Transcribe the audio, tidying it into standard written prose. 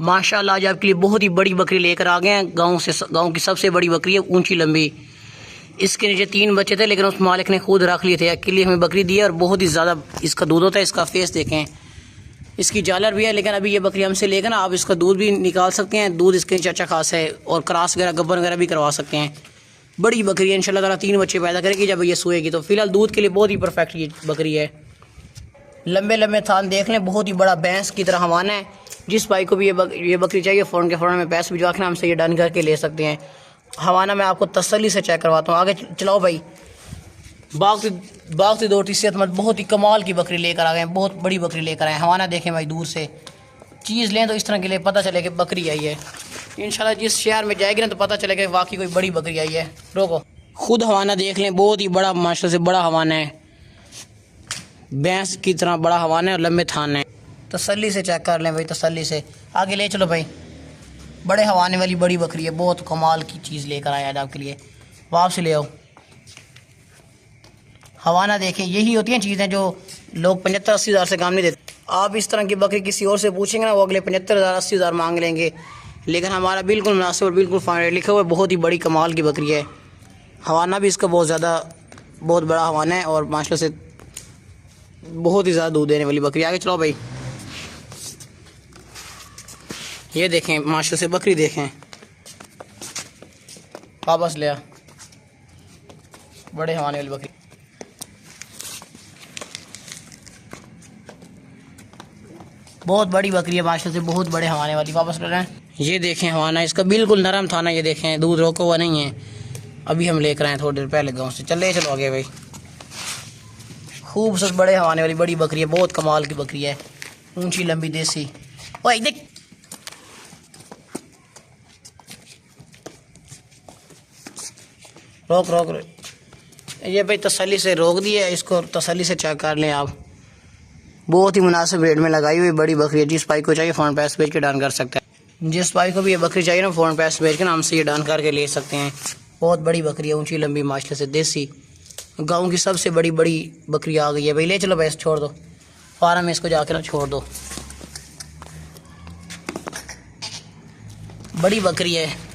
माशाल्लाह आज आपके लिए बहुत ही बड़ी बकरी लेकर आ गए हैं। गांव की सबसे बड़ी बकरी है, ऊंची लंबी। इसके नीचे 3 बच्चे थे लेकिन उस मालिक ने खुद रख लिए थे। अकेले हमें बकरी दी है और बहुत ही ज़्यादा इसका दूध होता है। इसका फेस देखें, इसकी जालर भी है। लेकिन अभी ये बकरी हमसे लेकर ना आप इसका दूध भी निकाल सकते हैं। दूध इसके नीचे अच्छा खास है और क्रॉस वगैरह गब्बर वगैरह भी करवा सकते हैं। बड़ी बकरी है, इंशाल्लाह ताला 3 बच्चे पैदा करेगी जब ये सोएगी। तो फिलहाल दूध के लिए बहुत ही परफेक्ट ये बकरी है। लंबे लंबे थान देख लें, बहुत ही बड़ा भैंस की तरह हवाना है। जिस भाई को भी ये बकरी चाहिए फ़ौरन के फ़ौरन में पैसे भिजवा के हमसे ये डन करके ले सकते हैं। हवाना मैं आपको तसल्ली से चेक करवाता हूँ। आगे चलाओ भाई। बाग से 2 सेहतमंद बहुत ही कमाल की बकरी लेकर आ गए हैं। बहुत बड़ी बकरी लेकर आए हैं। हवाना देखें भाई, दूर से चीज़ लें तो इस तरह के लिए पता चले कि बकरी आई है। इंशाल्लाह जिस शहर में जाएगी ना तो पता चलेगा वाकई कोई बड़ी बकरी आई है। रोको, खुद हवाना देख लें, बहुत ही बड़ा माशाल्लाह से बड़ा हवाना है। भैंस की तरह बड़ा हवाना है और लंबे थान है। तसल्ली से चेक कर लें भाई, तसल्ली से। आगे ले चलो भाई। बड़े हवाने वाली बड़ी बकरी है, बहुत कमाल की चीज़ लेकर आया आज आपके लिए। वापस ले आओ। हवाना देखें, यही होती हैं चीज़ें जो लोग 75-80 हज़ार से काम नहीं देते। आप इस तरह की बकरी किसी और से पूछेंगे ना, वो अगले 75,000-80 हज़ार मांग लेंगे। लेकिन हमारा बिल्कुल मुनासिब और बिल्कुल फाइन रेट लिखा हुआ है। बहुत ही बड़ी कमाल की बकरी है। हवाना भी इसका बहुत बड़ा हवाना है और माशाल्लाह से बहुत ही ज़्यादा दूध देने वाली बकरी। आगे चलो भाई। ये देखें माशाल्लाह से बकरी देखें। वापस ले आ। बड़े हवाने वाली बकरी, बहुत बड़ी बकरी है माशाल्लाह से, बहुत बड़े हवाने वाली। वापस ले रहे हैं। ये देखें हवाना, इसका बिल्कुल नरम था ना। ये देखें, दूध रोका हुआ नहीं है। अभी हम लेकर आए थोड़ी देर पहले गाँव से। चलो आगे भाई। खूबसूरत बड़े हवाने वाली बड़ी बकरी है, बहुत कमाल की बकरी है। ऊंची लंबी देसी। ओए देख, रोक। ये भाई तसल्ली से रोक दिया। इसको तसल्ली से चेक कर लें आप। बहुत ही मुनासिब रेट में लगाई हुई बड़ी बकरी है। जिस भाई को चाहिए फ़ौरन पैसे भेज के डन कर सकते हैं। जिस भाई को भी ये बकरी चाहिए ना, फ़ौरन पैसे भेज के ना हमसे ये डन करके ले सकते हैं। बहुत बड़ी बकरी है, ऊंची लंबी माशाल्लाह से देसी। गाँव की सबसे बड़ी बकरी आ गई है भाई। ले चलो भाई, छोड़ दो फार्म में, इसको जाके ना छोड़ दो। बड़ी बकरी है।